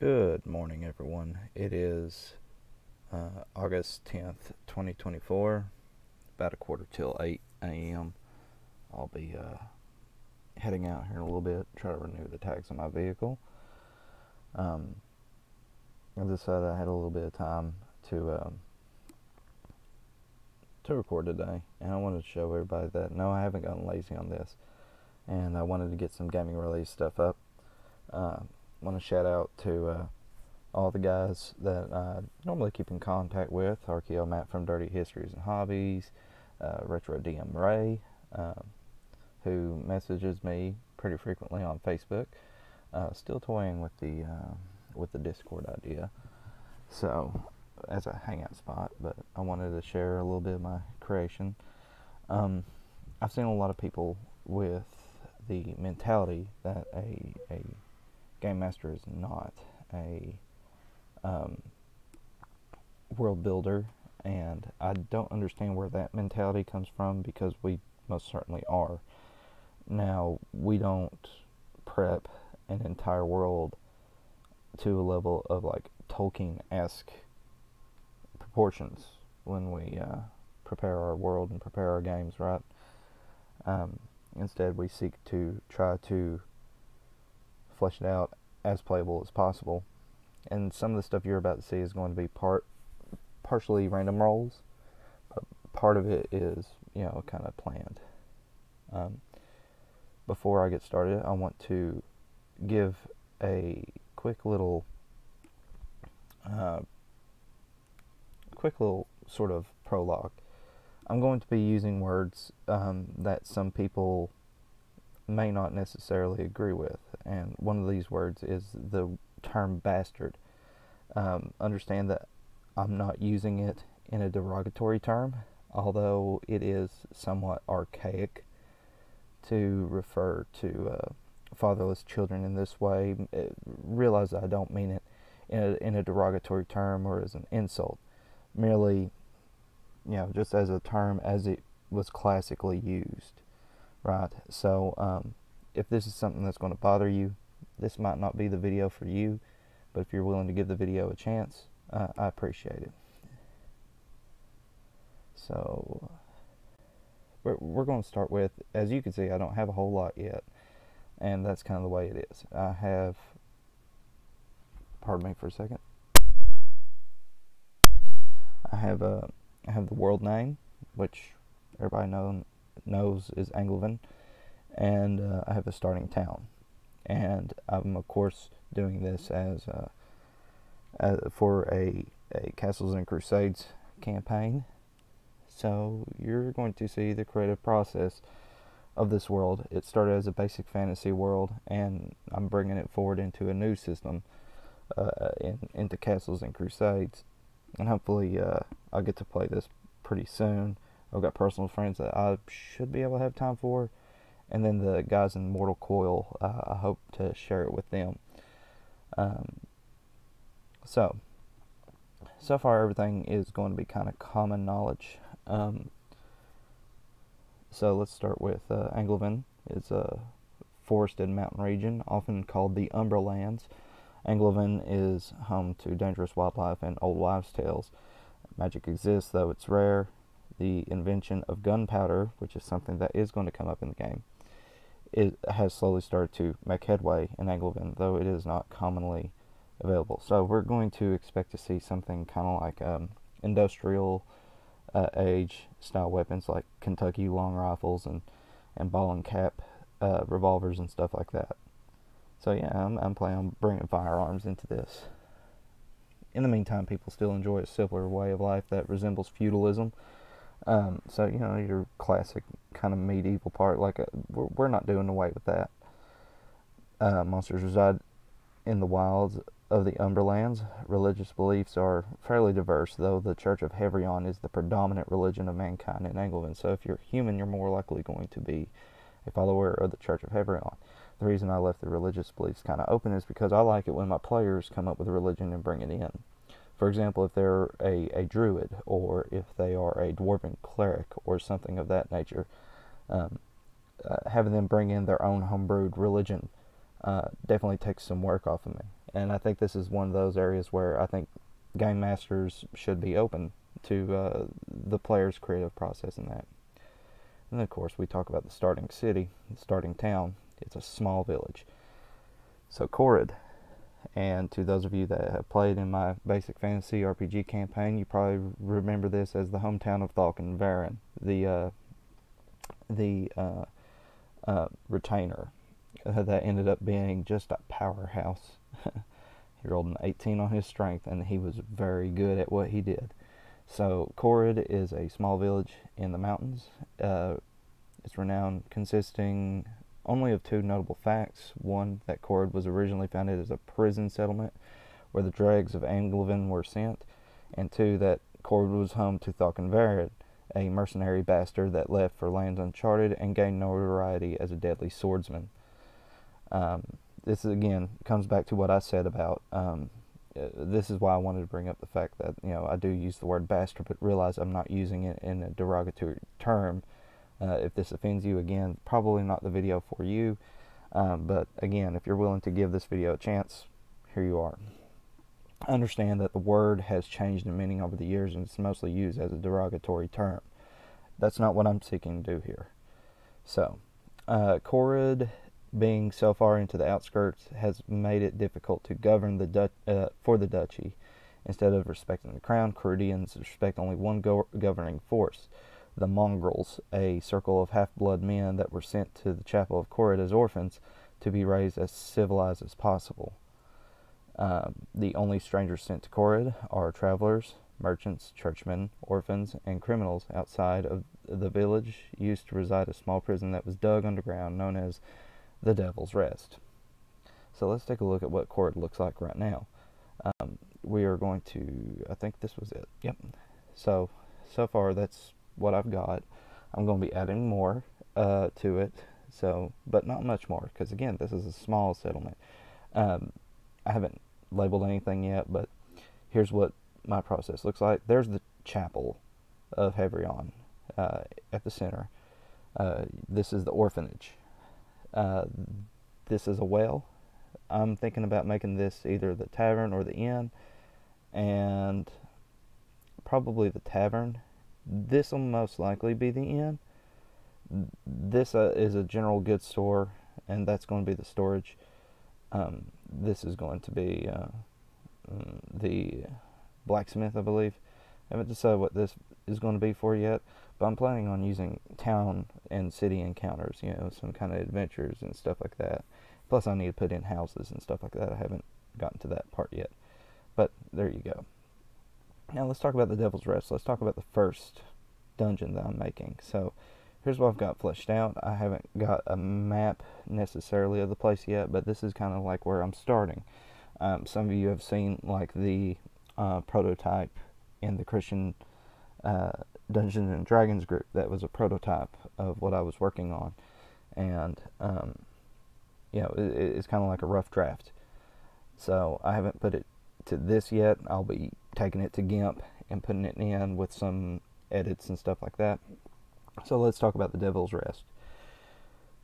Good morning, everyone. It is August 10th, 2024, about a quarter till 8 a.m. I'll be heading out here in a little bit, try to renew the tags on my vehicle. I decided I had a little bit of time to record today, and I wanted to show everybody that no, I haven't gotten lazy on this, and I wanted to get some gaming related stuff up. Want to shout out to all the guys that I normally keep in contact with: RKO Matt from Dirty Histories and Hobbies, Retro DM Ray, who messages me pretty frequently on Facebook. Still toying with the Discord idea, so as a hangout spot, but I wanted to share a little bit of my creation. I've seen a lot of people with the mentality that a game master is not a world builder, and I don't understand where that mentality comes from, because we most certainly are. Now, we don't prep an entire world to a level of like Tolkien-esque proportions when we prepare our world and prepare our games, right? Instead, we seek to try to flesh it out as playable as possible. And some of the stuff you're about to see is going to be partially random rolls, but part of it is, kind of planned. Before I get started, I want to give a quick little sort of prologue. I'm going to be using words that some people may not necessarily agree with, and one of these words is the term bastard. Understand that I'm not using it in a derogatory term, although it is somewhat archaic to refer to fatherless children in this way. Realize I don't mean it in a derogatory term or as an insult, merely just as a term as it was classically used, right? So if this is something that's going to bother you, this might not be the video for you, but if you're willing to give the video a chance, I appreciate it. So we're going to start with, as you can see, I don't have a whole lot yet, and that's kind of the way it is. I have, pardon me for a second, I have the world name, which everybody knows is Anglovan, and I have a starting town, and I'm of course doing this as for a Castles and Crusades campaign. So you're going to see the creative process of this world. It started as a basic fantasy world, and I'm bringing it forward into a new system, into Castles and Crusades, and hopefully I'll get to play this pretty soon. I've got personal friends that I should be able to have time for, and then the guys in Mortal Coil, I hope to share it with them. So far everything is going to be kind of common knowledge. So let's start with Anglovan. It's a forested mountain region, often called the Umberlands. Anglovan is home to dangerous wildlife and old wives' tales. Magic exists, though it's rare. The invention of gunpowder, which is something that is going to come up in the game, it has slowly started to make headway in Anglovan, though it is not commonly available. So we're going to expect to see something kind of like industrial age style weapons, like Kentucky long rifles and ball and cap revolvers and stuff like that. So yeah, I'm planning on bringing firearms into this. In the meantime, people still enjoy a simpler way of life that resembles feudalism. So your classic kind of medieval part, like we're not doing away with that. Monsters reside in the wilds of the Umberlands. Religious beliefs are fairly diverse, though the Church of Heveron is the predominant religion of mankind in Anglovan. So if you're human, you're more likely going to be a follower of the Church of Heveron. The reason I left the religious beliefs kind of open is because I like it when my players come up with a religion and bring it in. For example, if they're a druid, or if they are a dwarven cleric, or something of that nature, having them bring in their own homebrewed religion definitely takes some work off of me. And I think this is one of those areas where I think game masters should be open to the player's creative process in that. And then, of course, we talk about the starting city, the starting town. It's a small village. So Corid, and to those of you that have played in my basic fantasy RPG campaign, you probably remember this as the hometown of Thalken Varen, the retainer that ended up being just a powerhouse. He rolled an 18 on his strength, and he was very good at what he did. So Corid is a small village in the mountains. It's renowned, consisting only of two notable facts. One, that Corid was originally founded as a prison settlement where the dregs of Anglovan were sent, and two, that Corid was home to Thalken Varen, a mercenary bastard that left for lands uncharted and gained notoriety as a deadly swordsman. This again comes back to what I said about this is why I wanted to bring up the fact that, you know, I do use the word bastard, but realize I'm not using it in a derogatory term. If this offends you, again, probably not the video for you. But again, if you're willing to give this video a chance, here you are. I understand that the word has changed in meaning over the years, and it's mostly used as a derogatory term. That's not what I'm seeking to do here. So, Corid, being so far into the outskirts, has made it difficult to govern for the duchy. Instead of respecting the crown, Coridians respect only one governing force, the mongrels, a circle of half-blood men that were sent to the chapel of Corid as orphans to be raised as civilized as possible. The only strangers sent to Corid are travelers, merchants, churchmen, orphans, and criminals outside of the village used to reside a small prison that was dug underground known as the Devil's Rest. So let's take a look at what Corid looks like right now. We are going to, I think this was it. Yep. So far that's what I've got. I'm going to be adding more to it, but not much more, because again, this is a small settlement. I haven't labeled anything yet, but here's what my process looks like. There's the chapel of Havrion at the center. This is the orphanage. This is a well. I'm thinking about making this either the tavern or the inn, and probably the tavern. This will most likely be the inn. This is a general goods store, and that's going to be the storage. This is going to be the blacksmith, I believe. I haven't decided what this is going to be for yet, but I'm planning on using town and city encounters, you know, some kind of adventures and stuff like that. Plus, I need to put in houses and stuff like that. I haven't gotten to that part yet, but there you go. Now let's talk about the Devil's Rest. Let's talk about the first dungeon that I'm making. So here's what I've got fleshed out. I haven't got a map necessarily of the place yet, but this is kind of like where I'm starting. Some of you have seen like the prototype in the Christian Dungeons and Dragons group. That was a prototype of what I was working on, and you know, it's kind of like a rough draft. So I haven't put it to this yet. I'll be taking it to GIMP and putting it in with some edits and stuff like that. So let's talk about the Devil's Rest.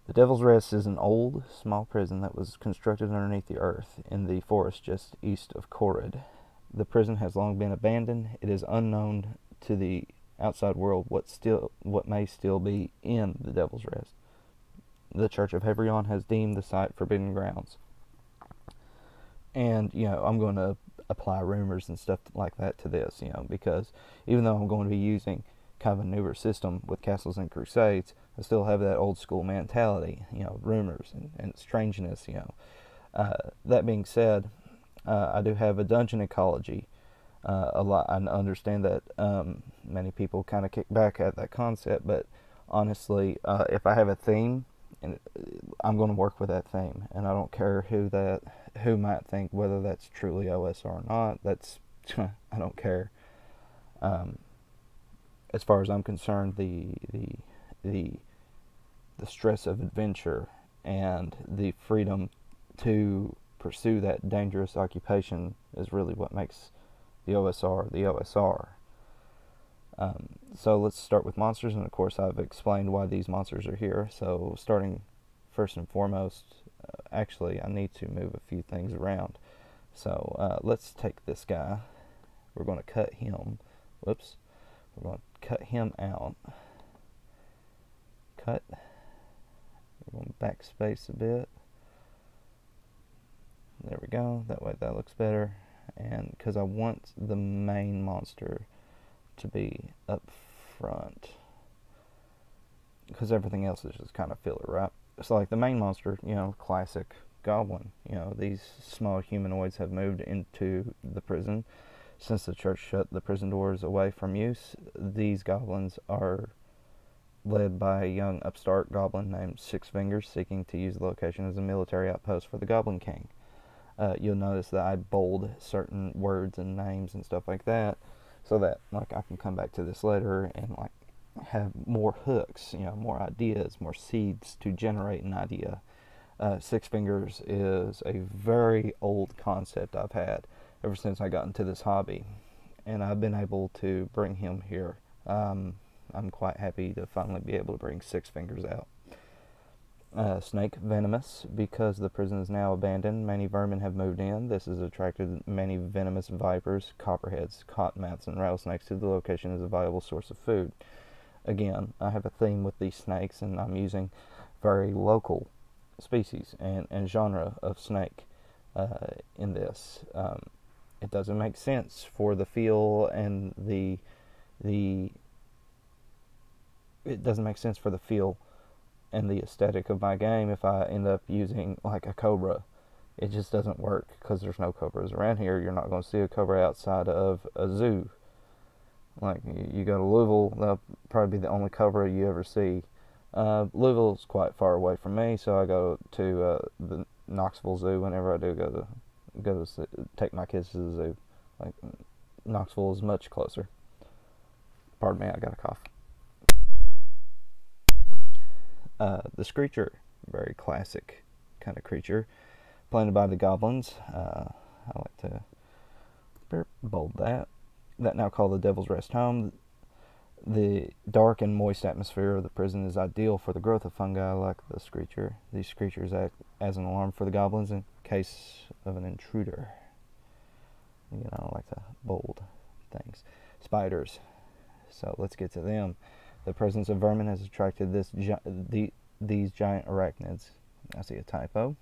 The Devil's Rest is an old, small prison that was constructed underneath the earth in the forest just east of Corid. The prison has long been abandoned. It is unknown to the outside world what may still be in the Devil's Rest. The Church of Havrion has deemed the site forbidden grounds. And, you know, I'm going to apply rumors and stuff like that to this, you know, because even though I'm going to be using kind of a newer system with Castles and Crusades, I still have that old school mentality, you know, rumors and strangeness, you know. That being said, I do have a dungeon ecology. A lot. I understand that many people kind of kick back at that concept, but honestly, if I have a theme, and I'm going to work with that theme, and I don't care who might think whether that's truly OSR or not. That's I don't care. As far as I'm concerned, the stress of adventure and the freedom to pursue that dangerous occupation is really what makes the OSR the OSR. So let's start with monsters, and of course I've explained why these monsters are here. So starting first and foremost, Actually, I need to move a few things around. So let's take this guy. We're going to cut him. Whoops. We're going to cut him out. Cut. We're going to backspace a bit. There we go. That way that looks better. And because I want the main monster to be up front, because everything else is just kind of filler, right? So like the main monster, classic goblin. These small humanoids have moved into the prison. Since the church shut the prison doors away from use, these goblins are led by a young upstart goblin named Six Fingers, seeking to use the location as a military outpost for the Goblin King. You'll notice that I bold certain words and names and stuff like that, so that I can come back to this later and have more hooks, more ideas, more seeds to generate an idea. Six Fingers is a very old concept I've had ever since I got into this hobby, and I've been able to bring him here. I'm quite happy to finally be able to bring Six Fingers out. Snake venomous. Because the prison is now abandoned, many vermin have moved in. This has attracted many venomous vipers, copperheads, cottonmouths, and rattlesnakes to the location as a viable source of food. Again, I have a theme with these snakes, and I'm using very local species and genre of snake in this. It doesn't make sense for the feel and it doesn't make sense for the feel and the aesthetic of my game if I end up using a cobra. It just doesn't work because there's no cobras around here. You're not going to see a cobra outside of a zoo. You go to Louisville, that'll probably be the only cobra you ever see. Louisville's quite far away from me, so I go to the Knoxville Zoo whenever I do go to take my kids to the zoo. Knoxville is much closer. Pardon me, I got a cough. The Screecher, very classic kind of creature, planted by the goblins. I like to bold that. That now called the Devil's Rest home. The dark and moist atmosphere of the prison is ideal for the growth of fungi like the Screecher. These creatures act as an alarm for the goblins in case of an intruder. I like to bold things. Spiders. So let's get to them. The presence of vermin has attracted these giant arachnids. I see a typo.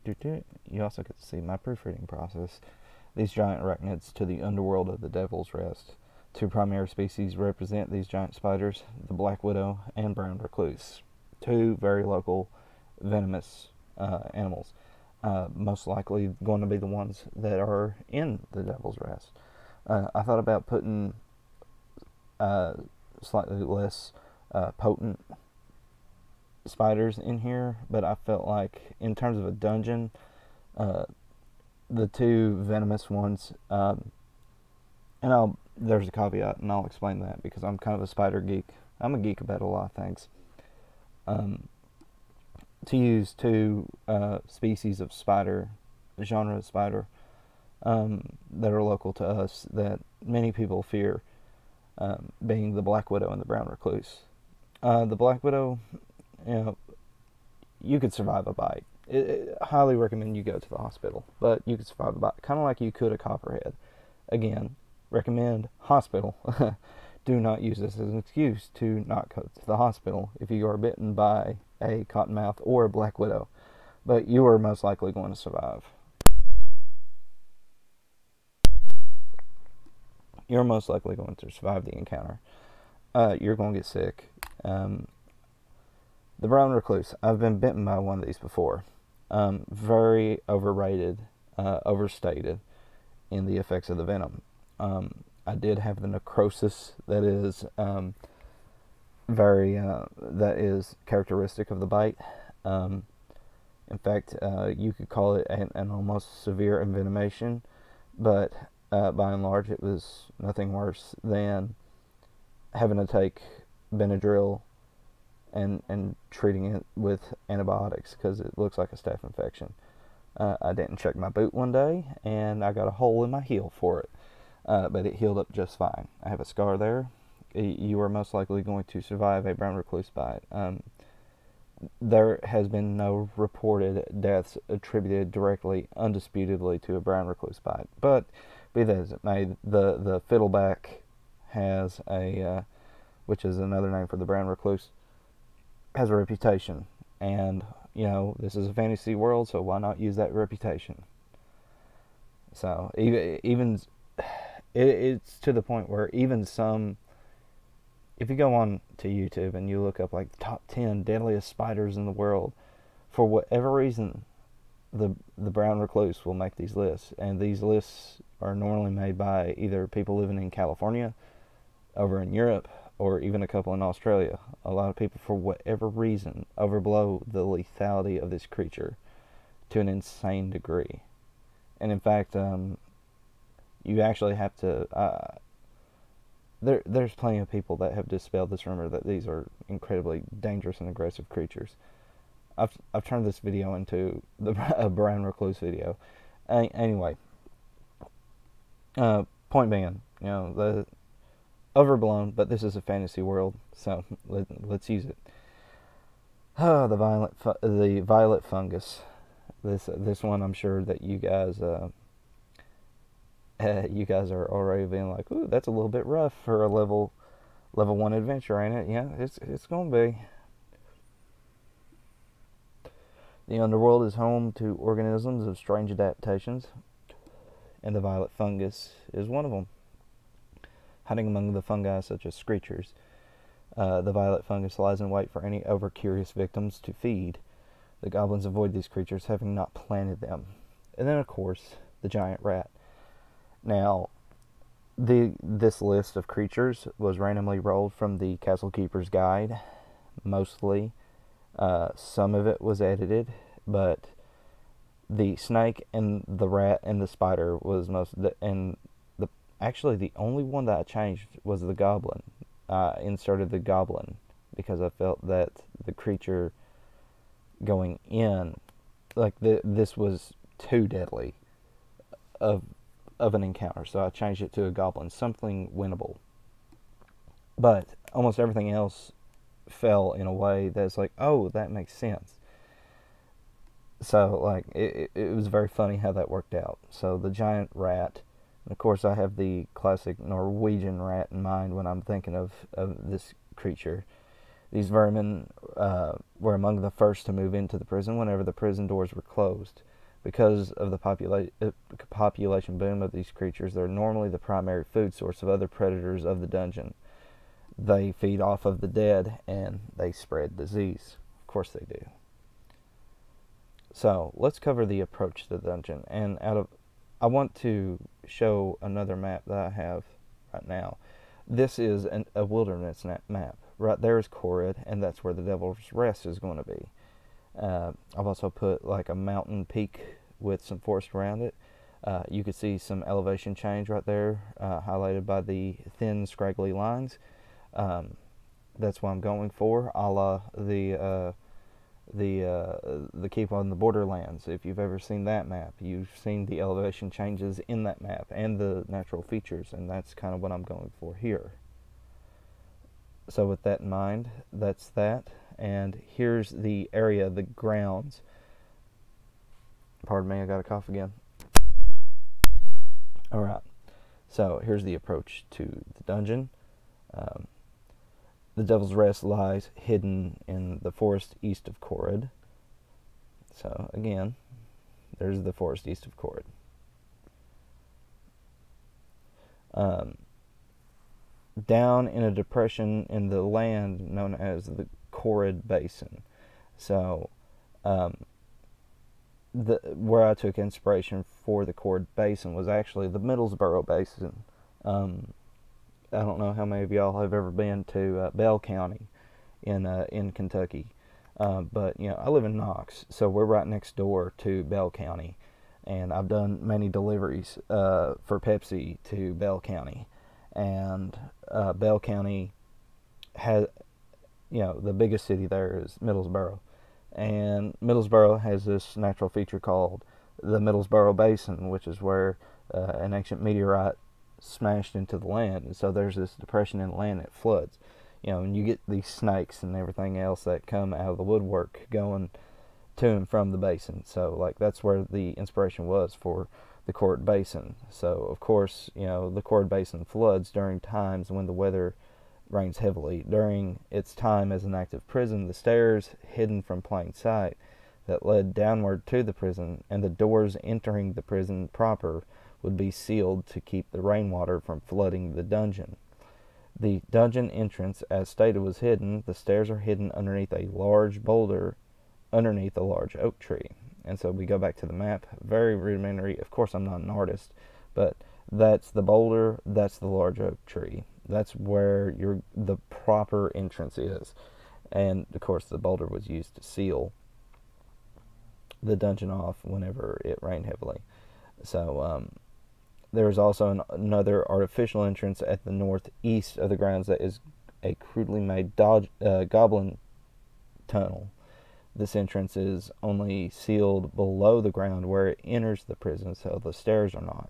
You also get to see my proofreading process. These giant arachnids to the underworld of the Devil's Rest. Two primary species represent these giant spiders, the black widow and brown recluse. Two very local venomous animals. Most likely going to be the ones that are in the Devil's Rest. I thought about putting slightly less potent spiders in here, but I felt like in terms of a dungeon, the two venomous ones, there's a caveat, and I'll explain that because I'm kind of a spider geek. I'm a geek about a lot of things. To use two species of spider, genre of spider, that are local to us, that many people fear, being the black widow and the brown recluse. The black widow, you could survive a bite. I highly recommend you go to the hospital, but you could survive a bite, kind of like you could a copperhead. Again, recommend hospital. Do not use this as an excuse to not go to the hospital if you are bitten by a cottonmouth or a black widow, but you are most likely going to survive. You're most likely going to survive the encounter. You're going to get sick. The brown recluse. I've been bitten by one of these before. Very overrated, overstated in the effects of the venom. I did have the necrosis that is that is characteristic of the bite. In fact, you could call it an almost severe envenomation, but by and large, it was nothing worse than having to take Benadryl and treating it with antibiotics because it looks like a staph infection. I didn't check my boot one day, and I got a hole in my heel for it, but it healed up just fine. I have a scar there. You are most likely going to survive a brown recluse bite. there has been no reported deaths attributed directly, undisputedly, to a brown recluse bite. But be that as it may, the fiddleback has which is another name for the brown recluse, has a reputation. And, this is a fantasy world, so why not use that reputation? So, even it's to the point where even some, if you go on to YouTube and you look up like the top 10 deadliest spiders in the world, for whatever reason, the brown recluse will make these lists. And these lists are normally made by either people living in California, over in Europe, or even a couple in Australia. A lot of people, for whatever reason, overblow the lethality of this creature to an insane degree. And in fact, you actually have to... There's plenty of people that have dispelled this rumor that these are incredibly dangerous and aggressive creatures. I've turned this video into a brown recluse video. Anyway, point being, the overblown, but this is a fantasy world, so let's use it. The violet fungus. This one, I'm sure that you guys are already being like, ooh, that's a little bit rough for a level 1 adventure, ain't it? Yeah, it's gonna be. The Underworld is home to organisms of strange adaptations, and the violet fungus is one of them. Hiding among the fungi such as screechers, the violet fungus lies in wait for any over-curious victims to feed. The goblins avoid these creatures, having not planted them. And then, of course, the giant rat. Now, this list of creatures was randomly rolled from the Castle Keeper's Guide, mostly. Some of it was edited, but the snake and the rat and the spider was actually the only one that I changed was the goblin. I inserted the goblin because I felt that the creature going in, this was too deadly of an encounter, so I changed it to a goblin, something winnable. But almost everything else fell in a way that's like, oh, that makes sense. So, it was very funny how that worked out. So, the giant rat, and of course I have the classic Norwegian rat in mind when I'm thinking of this creature. These vermin were among the first to move into the prison whenever the prison doors were closed. Because of the population boom of these creatures, they're normally the primary food source of other predators of the dungeon. They feed off of the dead, and they spread disease. Of course they do. So, let's cover the approach to the dungeon. And I want to show another map that I have right now. This is a wilderness map. Right there is Corid, and that's where the Devil's Rest is going to be. I've also put a mountain peak with some forest around it. You could see some elevation change right there, highlighted by the thin, scraggly lines. That's what I'm going for, a la the Keep on the Borderlands. If you've ever seen that map, you've seen the elevation changes in that map and the natural features, and that's kind of what I'm going for here. So with that in mind, that's that. And here's the area, the grounds. Pardon me, I got a cough again. Alright, so here's the approach to the dungeon. The Devil's Rest lies hidden in the forest east of Corid. So again, there's the forest east of Corid. Down in a depression in the land known as the Corid Basin. So, where I took inspiration for the Corid Basin was actually the Middlesboro Basin. I don't know how many of y'all have ever been to Bell County in Kentucky, but I live in Knox, so we're right next door to Bell County, and I've done many deliveries for Pepsi to Bell County, and Bell County has, the biggest city there is Middlesboro, and Middlesboro has this natural feature called the Middlesboro Basin, which is where an ancient meteorite smashed into the land, and so there's this depression in the land that floods. and you get these snakes and everything else that come out of the woodwork going to and from the basin. So like that's where the inspiration was for the Corid Basin. So of course, the Corid Basin floods during times when the weather rains heavily. During its time as an active prison, the stairs hidden from plain sight that led downward to the prison and the doors entering the prison proper would be sealed to keep the rainwater from flooding the dungeon. The dungeon entrance, as stated, was hidden. The stairs are hidden underneath a large boulder underneath a large oak tree. And so we go back to the map. Very rudimentary. Of course, I'm not an artist, but that's the boulder, that's the large oak tree. That's where the proper entrance is. And, of course, the boulder was used to seal the dungeon off whenever it rained heavily. So there is also another artificial entrance at the northeast of the grounds that is a crudely made goblin tunnel. This entrance is only sealed below the ground where it enters the prison, so the stairs are not.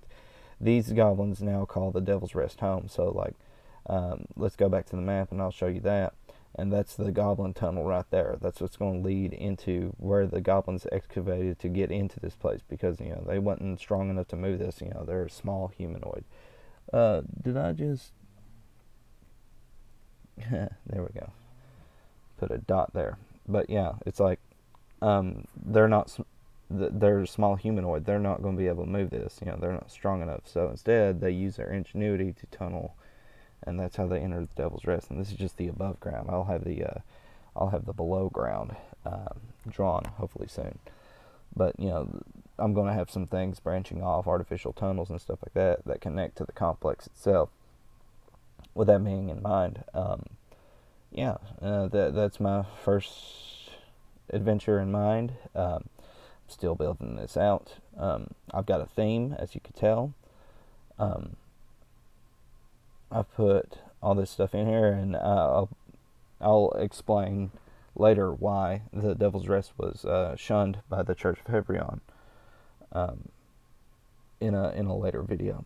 These goblins now call the Devil's Rest home. So, let's go back to the map and I'll show you that. And that's the goblin tunnel right there. That's what's going to lead into where the goblins excavated to get into this place, because they wasn't strong enough to move this. They're a small humanoid. Did I just? There we go. Put a dot there. But yeah, it's like they're not. They're a small humanoid. They're not going to be able to move this. They're not strong enough. So instead, they use their ingenuity to tunnel. And that's how they enter the Devil's Rest. And this is just the above ground. I'll have the below ground drawn hopefully soon. But I'm going to have some things branching off, artificial tunnels and stuff like that connect to the complex itself. With that being in mind, that's my first adventure in mind. Still building this out. I've got a theme, as you can tell. I've put all this stuff in here, and I'll explain later why the Devil's Rest was shunned by the Church of Hebrion in a later video.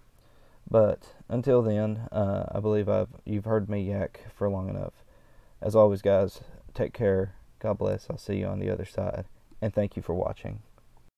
But until then, I believe you've heard me yak for long enough. As always, guys, take care. God bless. I'll see you on the other side, and thank you for watching.